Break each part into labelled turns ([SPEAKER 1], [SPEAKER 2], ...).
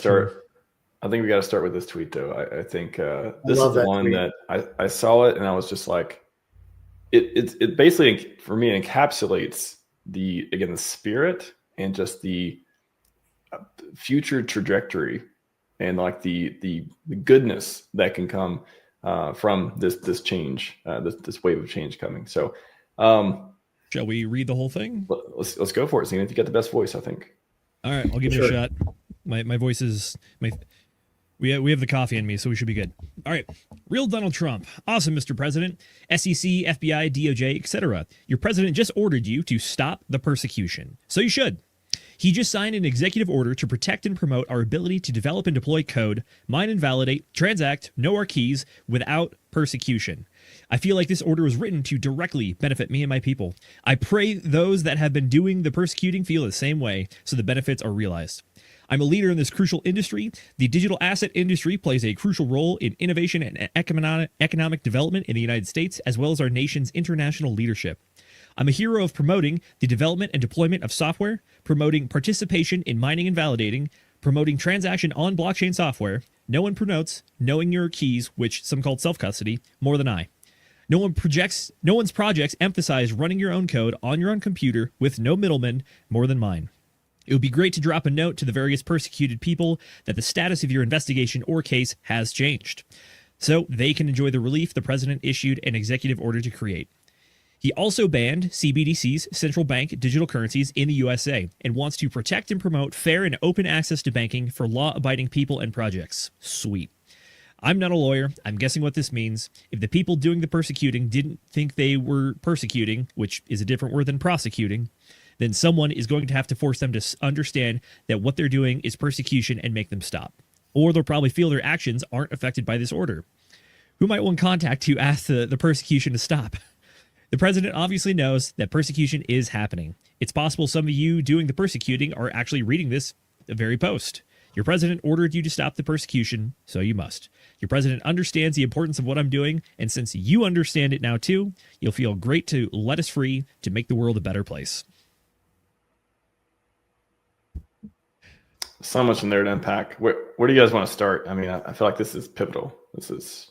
[SPEAKER 1] start. I think we got to start with this tweet, though. I think this is the one tweet that I saw it and I was just like, it basically for me encapsulates the spirit and just the future trajectory and like the goodness that can come from this change, this wave of change coming. So,
[SPEAKER 2] shall we read the whole thing?
[SPEAKER 1] Let's go for it, Zenith. You got the best voice, I think.
[SPEAKER 2] All right, I'll give it a shot. My voice is we have the coffee in me, so we should be good. All right, real Donald Trump. Awesome, Mr. President. SEC, FBI, DOJ, etc. Your president just ordered you to stop the persecution, so you should. He just signed an executive order to protect and promote our ability to develop and deploy code, mine and validate, transact, know our keys without persecution. I feel like this order was written to directly benefit me and my people. I pray those that have been doing the persecuting feel the same way so the benefits are realized. I'm a leader in this crucial industry. The digital asset industry plays a crucial role in innovation and economic development in the United States, as well as our nation's international leadership. I'm a hero of promoting the development and deployment of software, promoting participation in mining and validating, promoting transaction on blockchain software. No one promotes knowing your keys, which some call self-custody, more than I. No one's projects emphasize running your own code on your own computer with no middleman more than mine. It would be great to drop a note to the various persecuted people that the status of your investigation or case has changed, so they can enjoy the relief the president issued an executive order to create. He also banned CBDCs, central bank digital currencies, in the USA and wants to protect and promote fair and open access to banking for law-abiding people and projects. Sweet. I'm not a lawyer. I'm guessing what this means. If the people doing the persecuting didn't think they were persecuting, which is a different word than prosecuting, then someone is going to have to force them to understand that what they're doing is persecution and make them stop. Or they'll probably feel their actions aren't affected by this order. Who might one contact to ask the persecution to stop? The president obviously knows that persecution is happening. It's possible some of you doing the persecuting are actually reading this very post. Your president ordered you to stop the persecution, so you must. Your president understands the importance of what I'm doing, and since you understand it now too, you'll feel great to let us free to make the world a better place.
[SPEAKER 1] So much in there to unpack. Where do you guys want to start? I mean, I feel like this is pivotal. This is...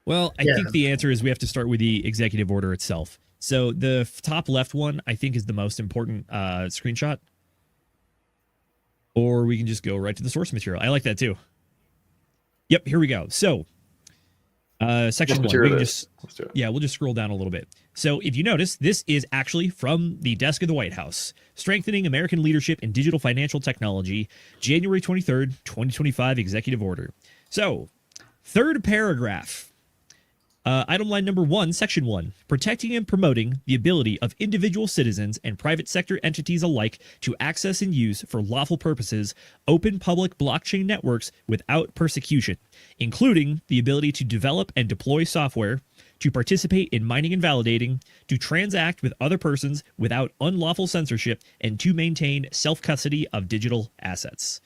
[SPEAKER 2] Well, I think the answer is we have to start with the executive order itself. So the top left one, I think, is the most important screenshot. Or we can just go right to the source material. I like that too. Yep, here we go. So section 1, we can just, we'll just scroll down a little bit. So if you notice, this is actually from the desk of the White House. Strengthening American Leadership in Digital Financial Technology, January 23rd, 2025 Executive Order. So, third paragraph. Item line number 1, section 1, protecting and promoting the ability of individual citizens and private sector entities alike to access and use for lawful purposes open public blockchain networks without persecution, including the ability to develop and deploy software, to participate in mining and validating, to transact with other persons without unlawful censorship, and to maintain self-custody of digital assets.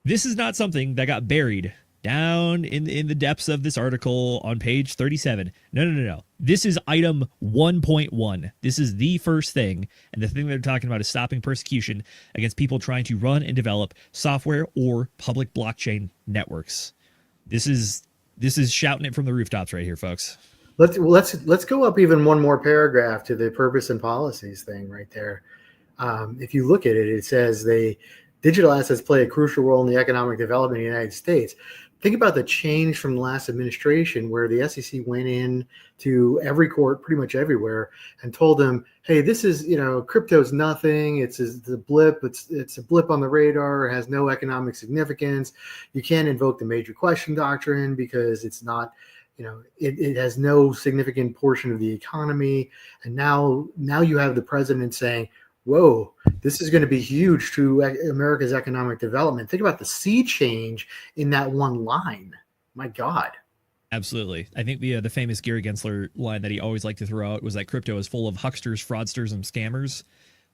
[SPEAKER 2] This is not something that got buried down in the depths of this article on page 37. No. This is item 1.1. This is the first thing. And the thing they're talking about is stopping persecution against people trying to run and develop software or public blockchain networks. This is shouting it from the rooftops right here, folks.
[SPEAKER 3] Let's go up even one more paragraph to the purpose and policies thing right there. If you look at it, it says digital assets play a crucial role in the economic development of the United States. Think about the change from the last administration where the SEC went in to every court, pretty much everywhere, and told them, hey, this is, crypto's nothing. It's a blip. It's a blip on the radar. It has no economic significance. You can't invoke the major question doctrine because it's not, it has no significant portion of the economy. And now you have the president saying, whoa, this is going to be huge to America's economic development. Think about the sea change in that one line. My God.
[SPEAKER 2] Absolutely. I think the famous Gary Gensler line that he always liked to throw out was that crypto is full of hucksters, fraudsters, and scammers.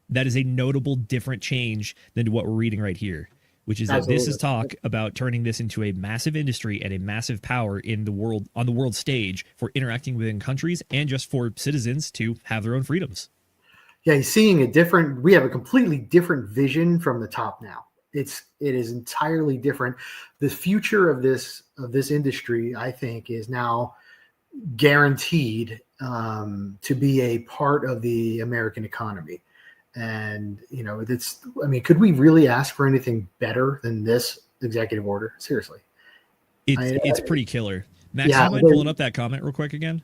[SPEAKER 2] That is a notable different change than what we're reading right here, which is that this is talk about turning this into a massive industry and a massive power in the world, on the world stage, for interacting within countries and just for citizens to have their own freedoms.
[SPEAKER 3] Yeah, he's seeing we have a completely different vision from the top now. It is entirely different. The future of this industry, I think, is now guaranteed to be a part of the American economy. And, could we really ask for anything better than this executive order? Seriously.
[SPEAKER 2] It's pretty killer. Max, do you mind pulling up that comment real quick again?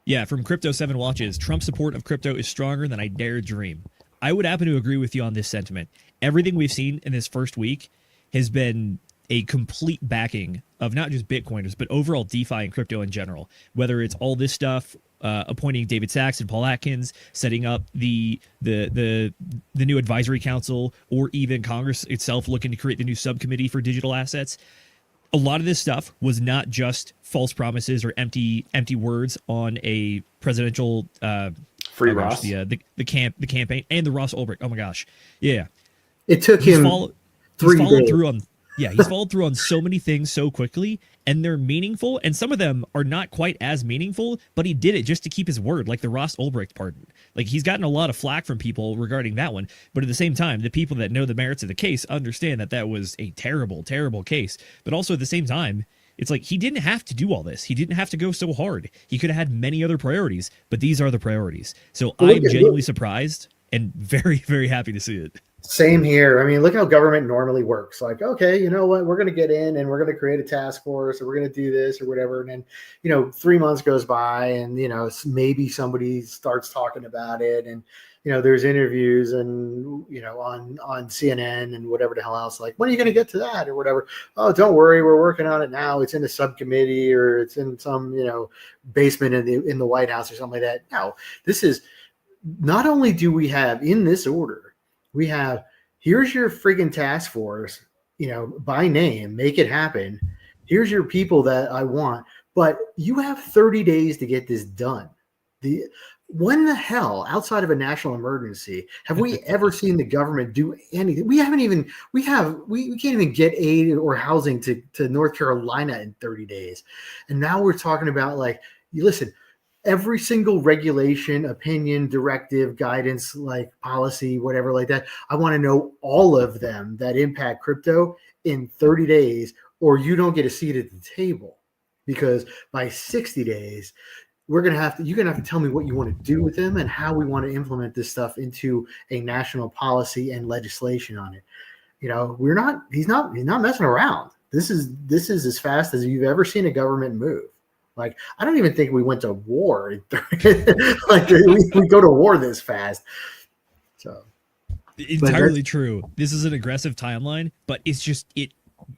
[SPEAKER 2] Yeah, from Crypto 7 Watches, Trump's support of crypto is stronger than I dare dream. I would happen to agree with you on this sentiment. Everything we've seen in this first week has been a complete backing of not just Bitcoiners, but overall DeFi and crypto in general. Whether it's all this stuff, appointing David Sachs and Paul Atkins, setting up the new advisory council, or even Congress itself looking to create the new subcommittee for digital assets. A lot of this stuff was not just false promises or empty words on a presidential
[SPEAKER 1] free Ross,
[SPEAKER 2] the campaign, and the Ross Ulbricht. Oh my gosh, yeah,
[SPEAKER 3] it took him 3 days.
[SPEAKER 2] He's followed through on so many things so quickly, and they're meaningful, and some of them are not quite as meaningful, but he did it just to keep his word, like the Ross Ulbricht pardon. Like, he's gotten a lot of flack from people regarding that one, but at the same time, the people that know the merits of the case understand that was a terrible, terrible case. But also at the same time, it's like, he didn't have to do all this. He didn't have to go so hard. He could have had many other priorities, but these are the priorities. So I'm genuinely surprised and very, very happy to see it.
[SPEAKER 3] Same here. I mean, look how government normally works. Like, okay, you know what? We're going to get in and we're going to create a task force, or we're going to do this or whatever. And then, 3 months goes by, and, maybe somebody starts talking about it. And, there's interviews and, on CNN and whatever the hell else, like, when are you going to get to that or whatever? Oh, don't worry. We're working on it now. It's in a subcommittee, or it's in some, basement in the White House or something like that. No, this is, not only do we have in this order, we have, here's your friggin' task force, by name, make it happen. Here's your people that I want, but you have 30 days to get this done. When the hell, outside of a national emergency, have we ever seen the government do anything? We can't even get aid or housing to North Carolina in 30 days. And now we're talking about, like, listen, every single regulation, opinion, directive, guidance, like policy, whatever like that, I want to know all of them that impact crypto in 30 days, or you don't get a seat at the table. Because by 60 days, you're going to have to tell me what you want to do with them and how we want to implement this stuff into a national policy and legislation on it. He's not messing around. This is as fast as you've ever seen a government move. Like, I don't even think we went to war. Like, we go to war this fast. So
[SPEAKER 2] entirely true. This is an aggressive timeline, but it's just,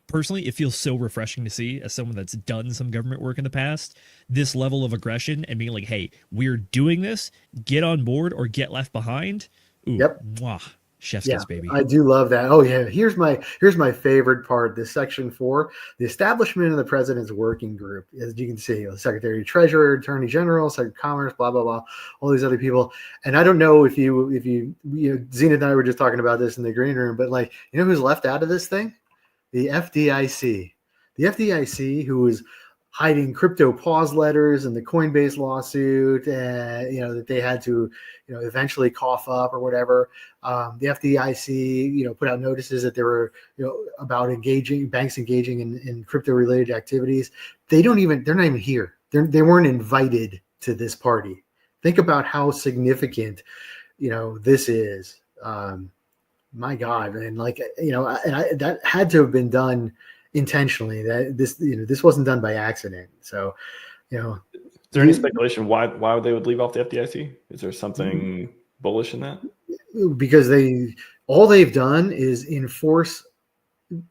[SPEAKER 2] personally, it feels so refreshing to see, as someone that's done some government work in the past, this level of aggression and being like, hey, we're doing this, get on board or get left behind. Ooh,
[SPEAKER 3] yep.
[SPEAKER 2] Mwah. Chef's kiss, baby.
[SPEAKER 3] I do love that. Oh yeah, here's my favorite part. This section 4, the establishment of the president's working group. As you can see, Secretary of Treasurer, Attorney General, Secretary of Commerce, blah blah blah, all these other people. And I don't know if you Zenith and I were just talking about this in the green room, but, like, who's left out of this thing? The FDIC. The FDIC, who was hiding crypto pause letters and the Coinbase lawsuit, that they had to, eventually cough up or whatever. The FDIC, put out notices that they were, about banks engaging in crypto related activities. They're not even here. They weren't invited to this party. Think about how significant, this is. My God, and that had to have been done intentionally. That this wasn't done by accident. So, is
[SPEAKER 1] there any speculation why they would leave off the FDIC? Is there something bullish in that?
[SPEAKER 3] Because all they've done is enforce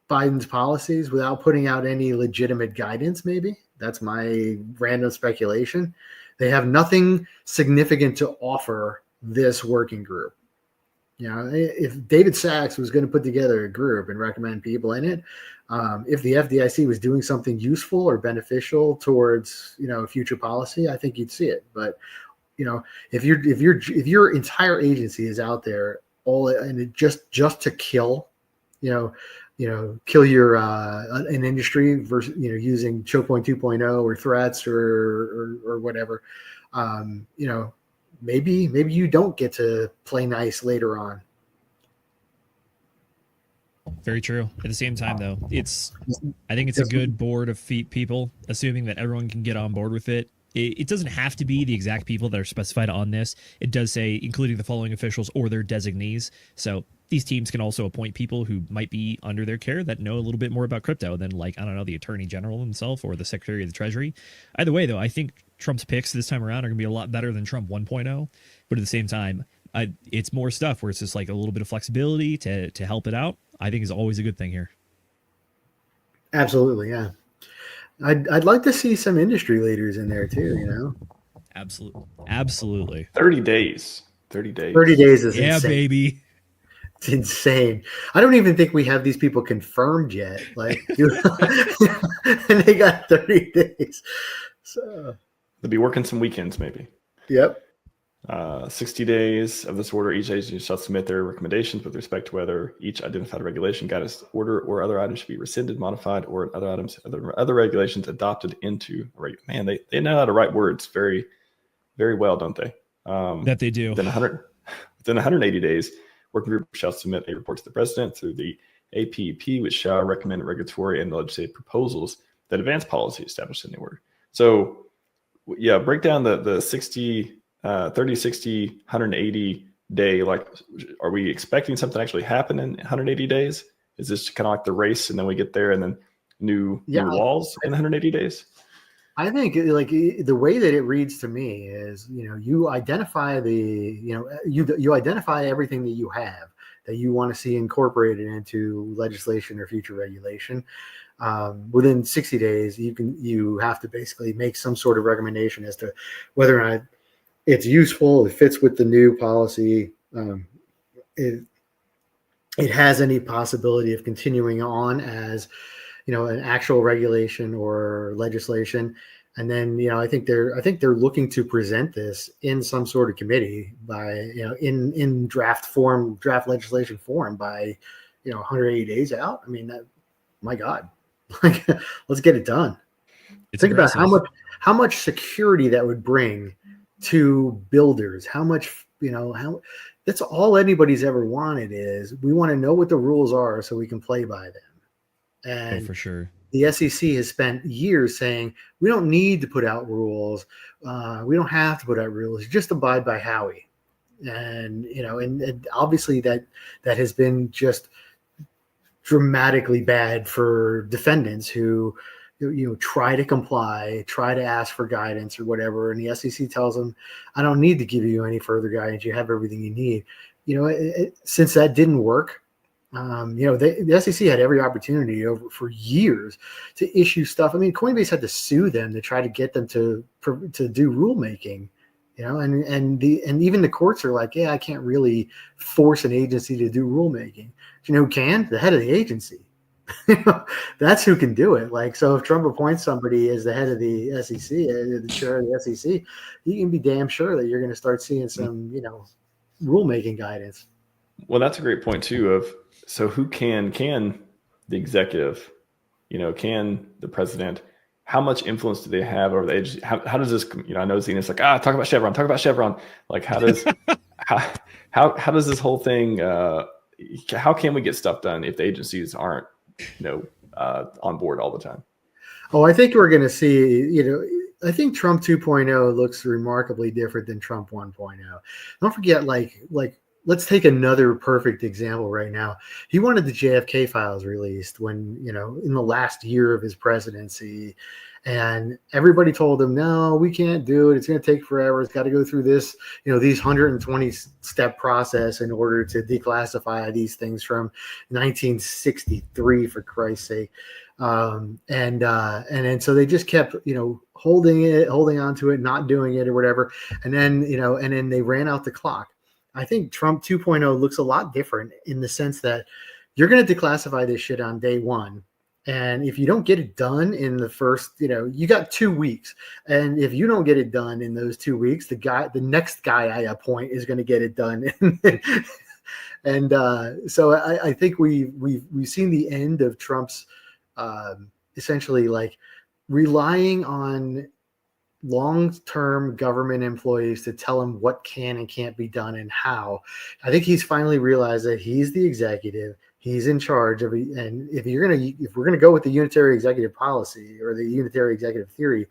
[SPEAKER 3] Biden's policies without putting out any legitimate guidance. Maybe that's my random speculation. They have nothing significant to offer this working group. If David Sachs was going to put together a group and recommend people in it, if the FDIC was doing something useful or beneficial towards, future policy, I think you'd see it. But, if your entire agency is out there just to kill, kill your an industry versus, using choke point 2.0 or threats or whatever, maybe you don't get to play nice later on.
[SPEAKER 2] Very true. At the same time, though, I think it's a good board of people, assuming that everyone can get on board with it. It doesn't have to be the exact people that are specified on this. It does say including the following officials or their designees. So these teams can also appoint people who might be under their care that know a little bit more about crypto than, like, I don't know, the Attorney General himself or the Secretary of the Treasury. Either way, though, I think Trump's picks this time around are going to be a lot better than Trump 1.0. But at the same time, it's more stuff where it's just like a little bit of flexibility to help it out. I think is always a good thing here.
[SPEAKER 3] Absolutely, yeah. I'd like to see some industry leaders in there too, you know?
[SPEAKER 2] Absolutely.
[SPEAKER 1] 30 days. 30 days.
[SPEAKER 3] 30 days is
[SPEAKER 2] insane.
[SPEAKER 3] Yeah,
[SPEAKER 2] baby.
[SPEAKER 3] It's insane. I don't even think we have these people confirmed yet. Like, and they got 30 days. So
[SPEAKER 1] they'll be working some weekends, maybe.
[SPEAKER 3] Yep.
[SPEAKER 1] 60 days of this order, each agency shall submit their recommendations with respect to whether each identified regulation, guidance, order, or other items should be rescinded, modified, or other regulations adopted into. Man, they know how to write words very, very well, don't they?
[SPEAKER 2] That they do.
[SPEAKER 1] Within 180 days, working group shall submit a report to the president through the APP, which shall recommend regulatory and legislative proposals that advance policy established in the order. So, yeah, break down the 60. 30, 60, 180 day, like, are we expecting something to actually happen in 180 days? Is this kind of like the race and then we get there and then new laws in 180 days?
[SPEAKER 3] I think, like, the way that it reads to me is, you know, you identify you identify everything that you have that you want to see incorporated into legislation or future regulation. Within 60 days, you have to basically make some sort of recommendation as to whether or not it's useful, it fits with the new policy, it has any possibility of continuing on as, you know, an actual regulation or legislation. And then, you know, I think they're looking to present this in some sort of committee by, you know, in draft legislation form by, you know, 180 days out. I mean, my God, like, let's get it done. Think aggressive. About how much security that would bring to builders. How much, you know, that's all anybody's ever wanted is we want to know what the rules are so we can play by them. And
[SPEAKER 2] for sure,
[SPEAKER 3] the SEC has spent years saying we don't need to put out rules. We don't have to put out rules. Just abide by Howie. And, you know, and obviously that has been just dramatically bad for defendants who, you know, try to comply, try to ask for guidance or whatever. And the SEC tells them, I don't need to give you any further guidance. You have everything you need. You know, since that didn't work, you know, the SEC had every opportunity for years to issue stuff. I mean, Coinbase had to sue them to try to get them to do rulemaking, you know, and even the courts are like, yeah, I can't really force an agency to do rulemaking. Do you know who can? The head of the agency. That's who can do it. Like, so if Trump appoints somebody as the head of the SEC, the chair of the SEC, you can be damn sure that you're going to start seeing some, you know, rulemaking guidance.
[SPEAKER 1] Well, that's a great point too. So who can the executive, you know, can the president? How much influence do they have over the agency? How does this? You know, I know Zenith's like, talk about Chevron. Like, how does how does this whole thing? How can we get stuff done if the agencies aren't, you know, on board all the time?
[SPEAKER 3] Oh, I think we're going to see, you know, I think Trump 2.0 looks remarkably different than Trump 1.0. Don't forget, like, let's take another perfect example right now. He wanted the JFK files released when, you know, in the last year of his presidency, and everybody told him, no, we can't do it. It's going to take forever. It's got to go through this, you know, these 120 step process in order to declassify these things from 1963, for Christ's sake. And then so they just kept, you know, holding on to it, not doing it or whatever. And then, you know, and then they ran out the clock. I think Trump 2.0 looks a lot different in the sense that you're going to declassify this shit on day one. And if you don't get it done in the first, you know, you got 2 weeks. And if you don't get it done in those 2 weeks, the next guy I appoint is going to get it done. And so I think we've seen the end of Trump's essentially like relying on long-term government employees to tell him what can and can't be done and how. I think he's finally realized that he's the executive. He's in charge of, and if we're gonna go with the unitary executive policy or the unitary executive theory,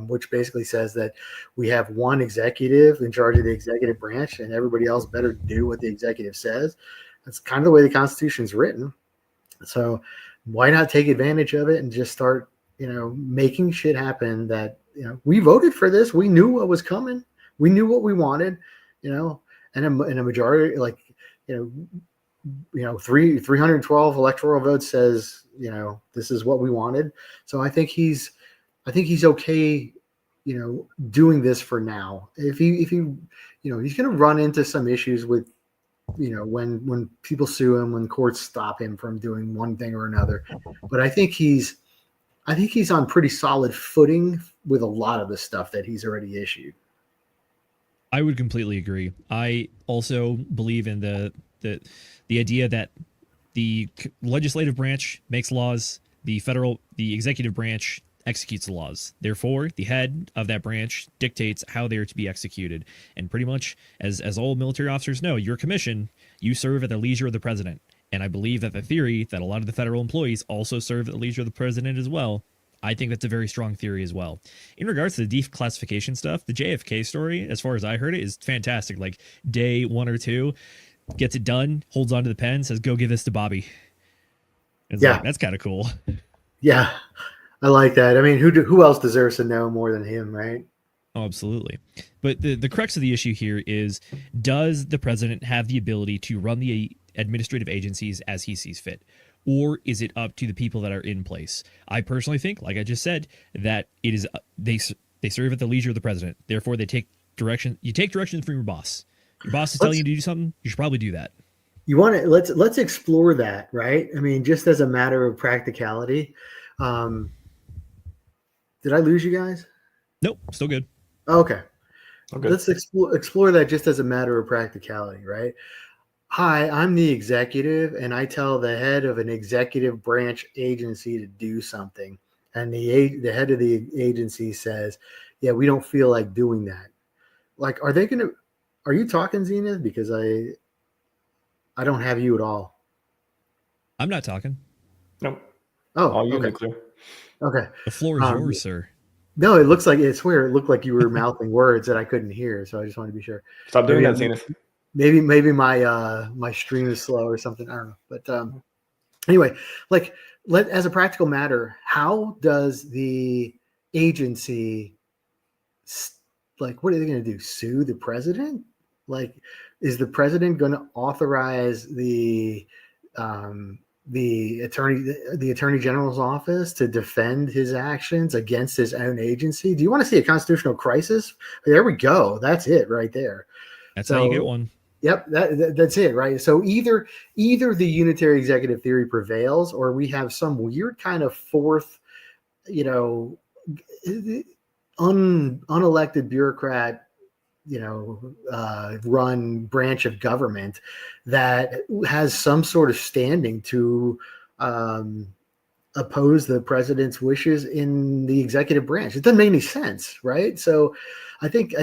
[SPEAKER 3] which basically says that we have one executive in charge of the executive branch, and everybody else better do what the executive says. That's kind of the way the Constitution's written. So why not take advantage of it and just start, making shit happen that, we voted for this. We knew what was coming. We knew what we wanted, and a majority, 312 electoral votes says, this is what we wanted. So I think he's okay, doing this for now. If he he's going to run into some issues with, when people sue him, when courts stop him from doing one thing or another. But I think he's on pretty solid footing with a lot of the stuff that he's already issued.
[SPEAKER 2] I would completely agree. I also believe in the idea that the legislative branch makes laws, the executive branch executes the laws. Therefore, the head of that branch dictates how they are to be executed. And pretty much, as all military officers know, your commission, you serve at the leisure of the president. And I believe that the theory that a lot of the federal employees also serve at the leisure of the president as well, I think that's a very strong theory as well. In regards to the declassification stuff, the JFK story, as far as I heard it, is fantastic. Like day 1 or 2, gets it done, holds onto the pen, says, "Go give this to Bobby." That's kind of cool.
[SPEAKER 3] Yeah, I like that. I mean, who else deserves to know more than him, right?
[SPEAKER 2] Oh, absolutely. But the crux of the issue here is, does the president have the ability to run the administrative agencies as he sees fit? Or is it up to the people that are in place? I personally think, like I just said, that it is they serve at the leisure of the president. Therefore, they take direction. You take directions from your boss. Your boss is telling you to do something. You should probably do that.
[SPEAKER 3] You want to let's explore that, right? I mean, just as a matter of practicality. Did I lose you guys?
[SPEAKER 2] Nope, still good.
[SPEAKER 3] Okay. Let's explore that just as a matter of practicality, right? Hi, I'm the executive, and I tell the head of an executive branch agency to do something, and the head of the agency says, "Yeah, we don't feel like doing that." Like, are you talking, Zenith? Because I don't have you at all.
[SPEAKER 2] I'm not talking.
[SPEAKER 1] Nope.
[SPEAKER 3] Oh,
[SPEAKER 1] okay.
[SPEAKER 3] Nuclear. Okay.
[SPEAKER 2] The floor is yours, sir.
[SPEAKER 3] No, it looked like you were mouthing words that I couldn't hear, so I just wanted to be sure.
[SPEAKER 1] Stop doing that, Zenith.
[SPEAKER 3] Maybe my stream is slow or something. I don't know. But anyway, as a practical matter, how does the agency, what are they going to do? Sue the president? Is the president going to authorize the attorney general's office to defend his actions against his own agency? Do you want to see a constitutional crisis? There we go. That's it right there.
[SPEAKER 2] That's how you get one.
[SPEAKER 3] Yep, that's it, right? So either the unitary executive theory prevails, or we have some weird kind of fourth, unelected bureaucrat, run branch of government that has some sort of standing to oppose the president's wishes in the executive branch. It doesn't make any sense, right? So I think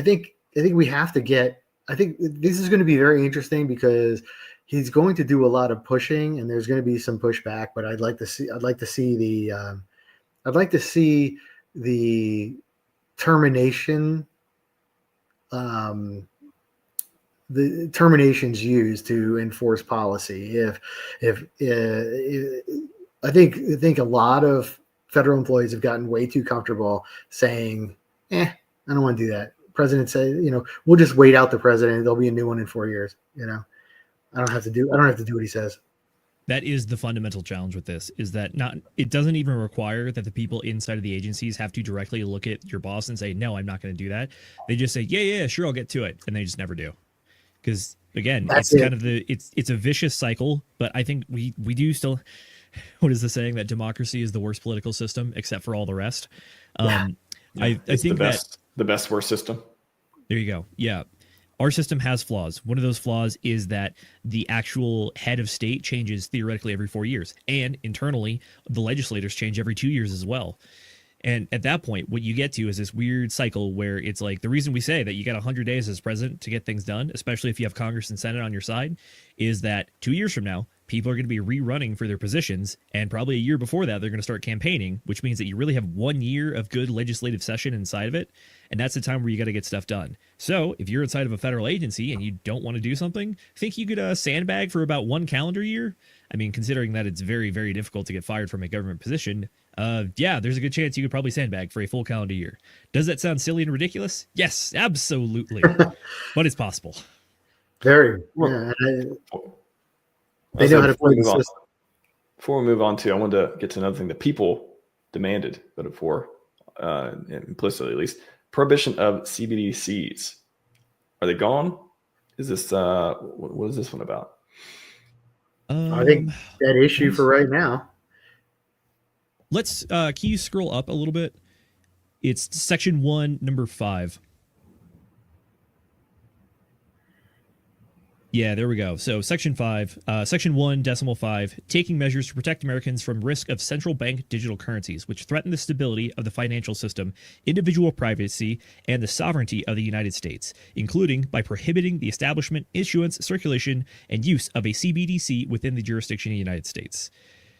[SPEAKER 3] we have to get. I think this is going to be very interesting because he's going to do a lot of pushing, and there's going to be some pushback. But I'd like to see the termination. The terminations used to enforce policy. If I think a lot of federal employees have gotten way too comfortable saying, I don't want to do that. President said, we'll just wait out the president. There'll be a new one in 4 years. I don't have to do what he says.
[SPEAKER 2] That is the fundamental challenge with this, is that it doesn't even require that the people inside of the agencies have to directly look at your boss and say, no, I'm not going to do that. They just say, yeah, sure, I'll get to it. And they just never do. Because again, it's a vicious cycle, but I think we do still, what is the saying, that democracy is the worst political system except for all the rest. I think
[SPEAKER 1] the best worst system.
[SPEAKER 2] There you go. Yeah. Our system has flaws. One of those flaws is that the actual head of state changes theoretically every 4 years. And internally, the legislators change every 2 years as well. And at that point, what you get to is this weird cycle where it's like, the reason we say that you got 100 days as president to get things done, especially if you have Congress and Senate on your side, is that 2 years from now, people are going to be rerunning for their positions, and probably a year before that they're going to start campaigning, which means that you really have 1 year of good legislative session inside of it, and that's the time where you got to get stuff done. So if you're inside of a federal agency and you don't want to do something, think you could sandbag for about 1 calendar year? I mean, considering that it's very, very difficult to get fired from a government position, yeah, there's a good chance you could probably sandbag for a full calendar year. Does that sound silly and ridiculous? Yes, absolutely. But it's possible.
[SPEAKER 3] Very. Yeah, they know how to play the system.
[SPEAKER 1] Before we move on to, I wanted to get to another thing that people demanded, voted for, implicitly at least, prohibition of CBDCs. Are they gone? Is this, what is this one about?
[SPEAKER 3] I think that issue for right now.
[SPEAKER 2] Let's, can you scroll up a little bit? It's section 1, number 5. Yeah, there we go. So section 5, section 1.5, taking measures to protect Americans from risk of central bank digital currencies, which threaten the stability of the financial system, individual privacy, and the sovereignty of the United States, including by prohibiting the establishment, issuance, circulation, and use of a CBDC within the jurisdiction of the United States.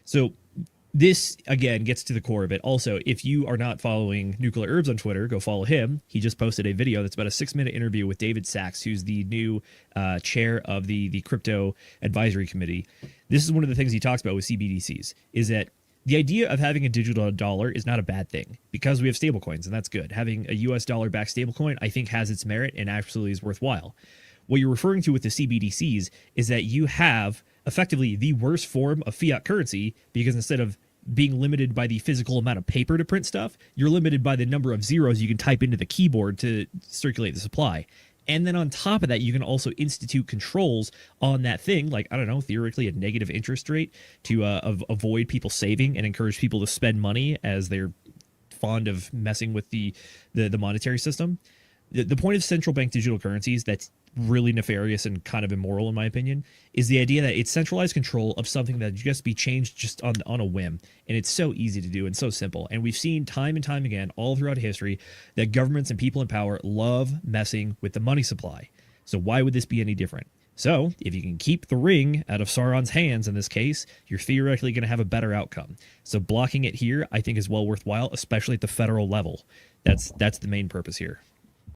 [SPEAKER 2] So this, again, gets to the core of it. Also, if you are not following NuclearHerbs on Twitter, go follow him. He just posted a video that's about a 6-minute interview with David Sachs, who's the new chair of the Crypto Advisory Committee. This is one of the things he talks about with CBDCs, is that the idea of having a digital dollar is not a bad thing because we have stablecoins, and that's good. Having a US dollar-backed stablecoin, I think, has its merit and absolutely is worthwhile. What you're referring to with the CBDCs is that you have effectively the worst form of fiat currency, because instead of being limited by the physical amount of paper to print stuff, you're limited by the number of zeros you can type into the keyboard to circulate the supply. And then on top of that, you can also institute controls on that thing, like, I don't know, theoretically a negative interest rate to avoid people saving and encourage people to spend money as they're fond of messing with the monetary system. The point of central bank digital currencies that's really nefarious and kind of immoral, in my opinion, is the idea that it's centralized control of something that just be changed just on a whim. And it's so easy to do and so simple. And we've seen time and time again all throughout history that governments and people in power love messing with the money supply. So why would this be any different? So if you can keep the ring out of Sauron's hands in this case, you're theoretically going to have a better outcome. So blocking it here, I think, is well worthwhile, especially at the federal level. That's the main purpose here.